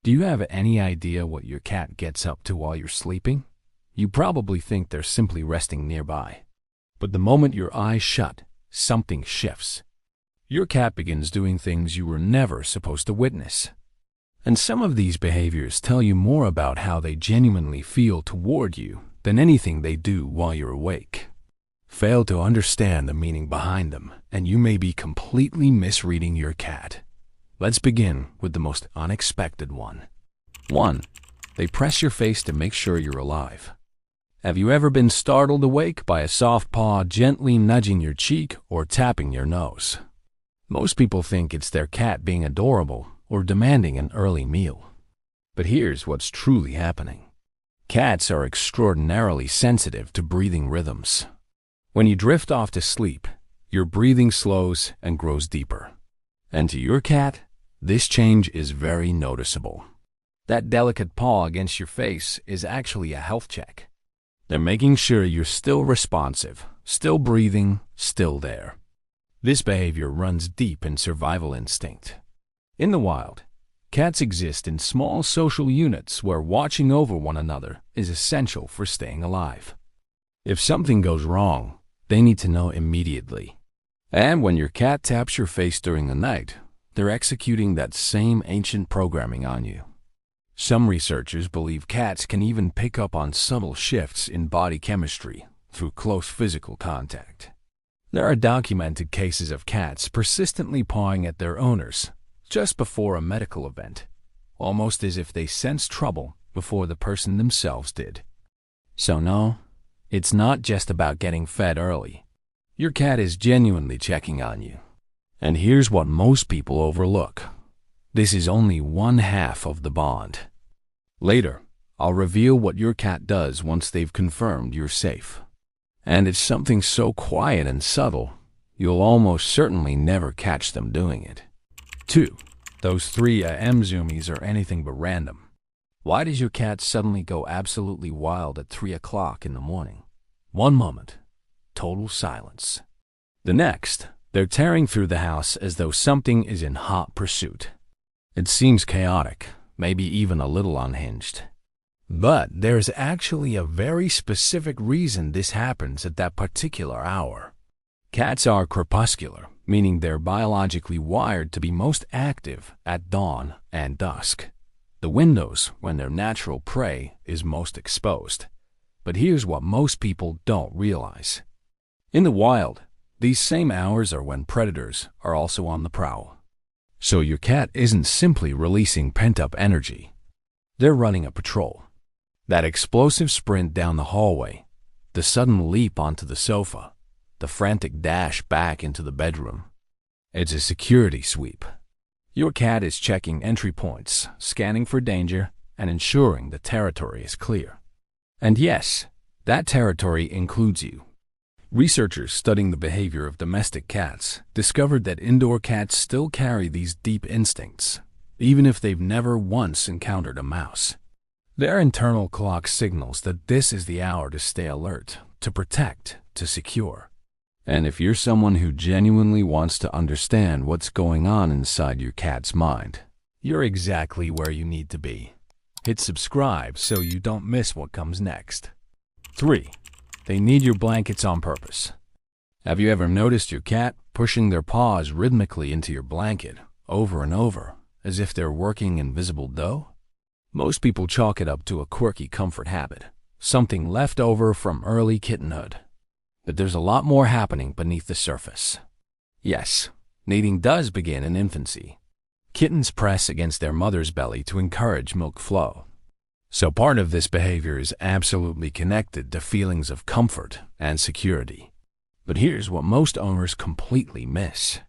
Do you have any idea what your cat gets up to while you're sleeping? You probably think they're simply resting nearby. But the moment your eyes shut, something shifts. Your cat begins doing things you were never supposed to witness. And some of these behaviors tell you more about how they genuinely feel toward you than anything they do while you're awake. Fail to understand the meaning behind them, and you may be completely misreading your cat. Let's begin with the most unexpected one. 1. They press your face to make sure you're alive. Have you ever been startled awake by a soft paw gently nudging your cheek or tapping your nose? Most people think it's their cat being adorable or demanding an early meal. But here's what's truly happening. Cats are extraordinarily sensitive to breathing rhythms. When you drift off to sleep, your breathing slows and grows deeper. And to your cat, this change is very noticeable. That delicate paw against your face is actually a health check. They're making sure you're still responsive, still breathing, still there. This behavior runs deep in survival instinct. In the wild, cats exist in small social units where watching over one another is essential for staying alive. If something goes wrong, they need to know immediately. And when your cat taps your face during the night, they're executing that same ancient programming on you. Some researchers believe cats can even pick up on subtle shifts in body chemistry through close physical contact. There are documented cases of cats persistently pawing at their owners just before a medical event, almost as if they sensed trouble before the person themselves did. So no, it's not just about getting fed early. Your cat is genuinely checking on you. And here's what most people overlook. This is only one half of the bond. Later, I'll reveal what your cat does once they've confirmed you're safe. And it's something so quiet and subtle, you'll almost certainly never catch them doing it. 2. Those 3 AM zoomies are anything but random. Why does your cat suddenly go absolutely wild at 3 o'clock in the morning? One moment, total silence. The next, they're tearing through the house as though something is in hot pursuit. It seems chaotic, maybe even a little unhinged. But there's actually a very specific reason this happens at that particular hour. Cats are crepuscular, meaning they're biologically wired to be most active at dawn and dusk, the windows when their natural prey is most exposed. But here's what most people don't realize. In the wild, these same hours are when predators are also on the prowl. So your cat isn't simply releasing pent-up energy. They're running a patrol. That explosive sprint down the hallway, the sudden leap onto the sofa, the frantic dash back into the bedroom. It's a security sweep. Your cat is checking entry points, scanning for danger, and ensuring the territory is clear. And yes, that territory includes you. Researchers studying the behavior of domestic cats discovered that indoor cats still carry these deep instincts, even if they've never once encountered a mouse. Their internal clock signals that this is the hour to stay alert, to protect, to secure. And if you're someone who genuinely wants to understand what's going on inside your cat's mind, you're exactly where you need to be. Hit subscribe so you don't miss what comes next. 3. They need your blankets on purpose. Have you ever noticed your cat pushing their paws rhythmically into your blanket over and over, as if they're working invisible dough? Most people chalk it up to a quirky comfort habit, something left over from early kittenhood. But there's a lot more happening beneath the surface. Yes, kneading does begin in infancy. Kittens press against their mother's belly to encourage milk flow. So part of this behavior is absolutely connected to feelings of comfort and security. But here's what most owners completely miss.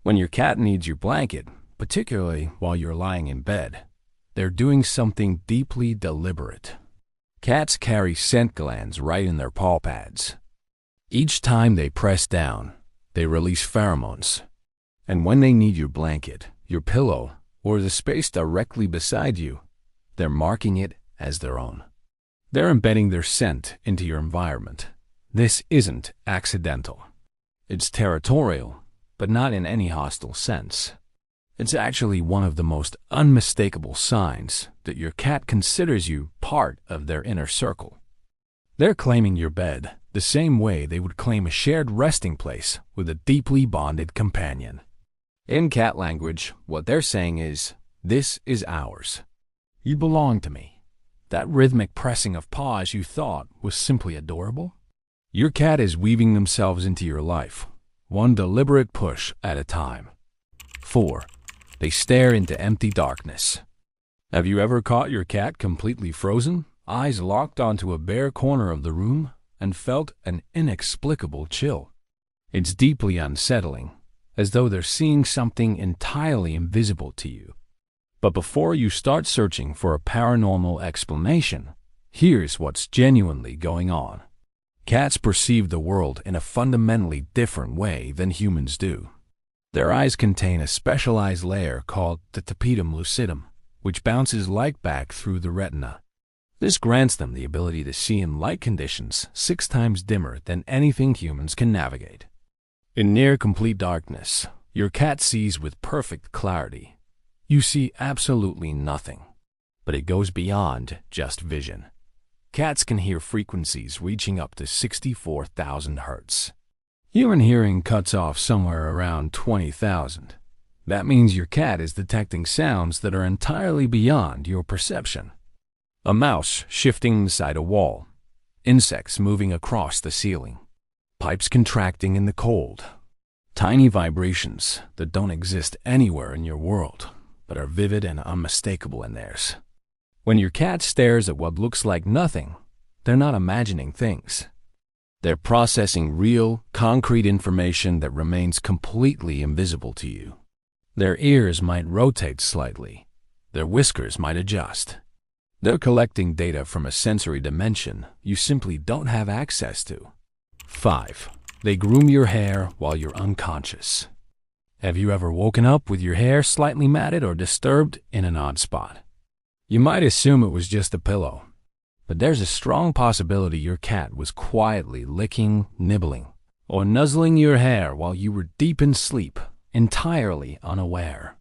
When your cat needs your blanket, particularly while you're lying in bed, they're doing something deeply deliberate. Cats carry scent glands right in their paw pads. Each time they press down, they release pheromones. And when they need your blanket, your pillow, or the space directly beside you, they're marking it as their own. They're embedding their scent into your environment. This isn't accidental. It's territorial, but not in any hostile sense. It's actually one of the most unmistakable signs that your cat considers you part of their inner circle. They're claiming your bed the same way they would claim a shared resting place with a deeply bonded companion. In cat language, what they're saying is, "This is ours. You belong to me." That rhythmic pressing of paws you thought was simply adorable? Your cat is weaving themselves into your life, one deliberate push at a time. 4. They stare into empty darkness. Have you ever caught your cat completely frozen, eyes locked onto a bare corner of the room, and felt an inexplicable chill? It's deeply unsettling, as though they're seeing something entirely invisible to you. But before you start searching for a paranormal explanation, here's what's genuinely going on. Cats perceive the world in a fundamentally different way than humans do. Their eyes contain a specialized layer called the tapetum lucidum, which bounces light back through the retina. This grants them the ability to see in light conditions 6 times dimmer than anything humans can navigate. In near complete darkness, your cat sees with perfect clarity. You see absolutely nothing, but it goes beyond just vision. Cats can hear frequencies reaching up to 64,000 hertz. Human hearing cuts off somewhere around 20,000. That means your cat is detecting sounds that are entirely beyond your perception. A mouse shifting inside a wall, insects moving across the ceiling, pipes contracting in the cold, tiny vibrations that don't exist anywhere in your world, but are vivid and unmistakable in theirs. When your cat stares at what looks like nothing, they're not imagining things. They're processing real, concrete information that remains completely invisible to you. Their ears might rotate slightly. Their whiskers might adjust. They're collecting data from a sensory dimension you simply don't have access to. 5. They groom your hair while you're unconscious. Have you ever woken up with your hair slightly matted or disturbed in an odd spot? You might assume it was just a pillow, but there's a strong possibility your cat was quietly licking, nibbling, or nuzzling your hair while you were deep in sleep, entirely unaware.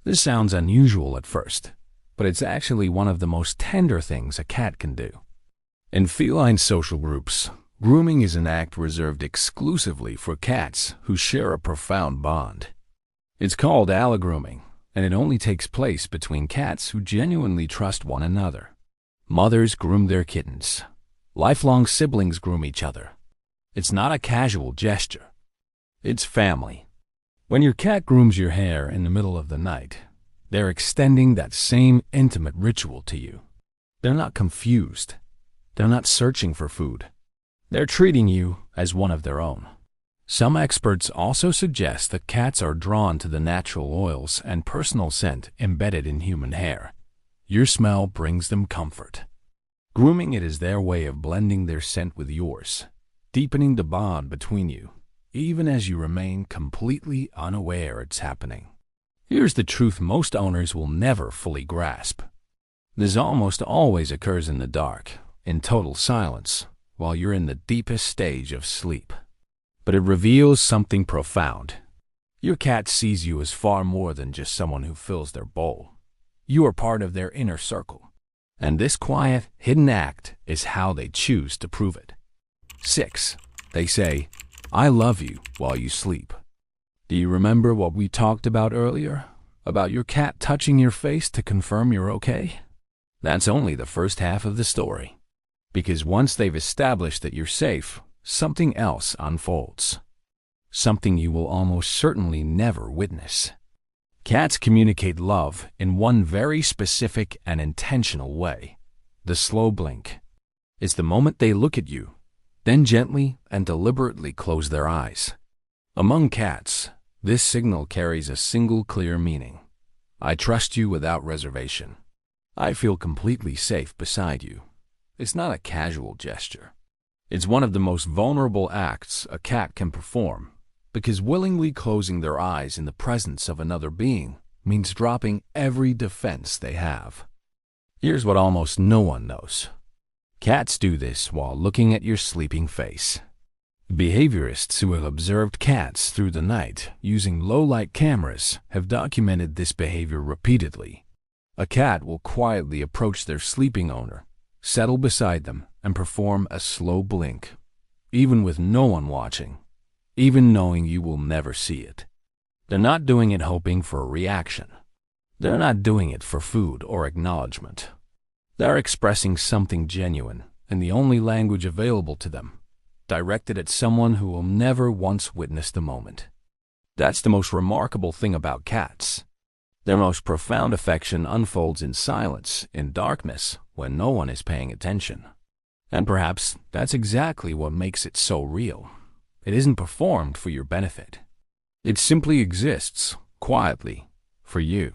This sounds unusual at first, but it's actually one of the most tender things a cat can do. In feline social groups, grooming is an act reserved exclusively for cats who share a profound bond. It's called allogrooming, and it only takes place between cats who genuinely trust one another. Mothers groom their kittens. Lifelong siblings groom each other. It's not a casual gesture. It's family. When your cat grooms your hair in the middle of the night, they're extending that same intimate ritual to you. They're not confused. They're not searching for food. They're treating you as one of their own. Some experts also suggest that cats are drawn to the natural oils and personal scent embedded in human hair. Your smell brings them comfort. Grooming it is their way of blending their scent with yours, deepening the bond between you, even as you remain completely unaware it's happening. Here's the truth most owners will never fully grasp. This almost always occurs in the dark, in total silence, while you're in the deepest stage of sleep. But it reveals something profound. Your cat sees you as far more than just someone who fills their bowl. You are part of their inner circle. And this quiet, hidden act is how they choose to prove it. 6. They say, "I love you," while you sleep. Do you remember what we talked about earlier? About your cat touching your face to confirm you're okay? That's only the first half of the story. Because once they've established that you're safe, something else unfolds. Something you will almost certainly never witness. Cats communicate love in one very specific and intentional way. The slow blink. It's the moment they look at you, then gently and deliberately close their eyes. Among cats, this signal carries a single clear meaning. I trust you without reservation. I feel completely safe beside you. It's not a casual gesture. It's one of the most vulnerable acts a cat can perform, because willingly closing their eyes in the presence of another being means dropping every defense they have. Here's what almost no one knows. Cats do this while looking at your sleeping face. Behaviorists who have observed cats through the night using low-light cameras have documented this behavior repeatedly. A cat will quietly approach their sleeping owner, settle beside them, and perform a slow blink, even with no one watching, even knowing you will never see it. They're not doing it hoping for a reaction. They're not doing it for food or acknowledgement. They're expressing something genuine in the only language available to them, directed at someone who will never once witness the moment. That's the most remarkable thing about cats. Their most profound affection unfolds in silence, in darkness, when no one is paying attention. And perhaps that's exactly what makes it so real. It isn't performed for your benefit. It simply exists, quietly, for you.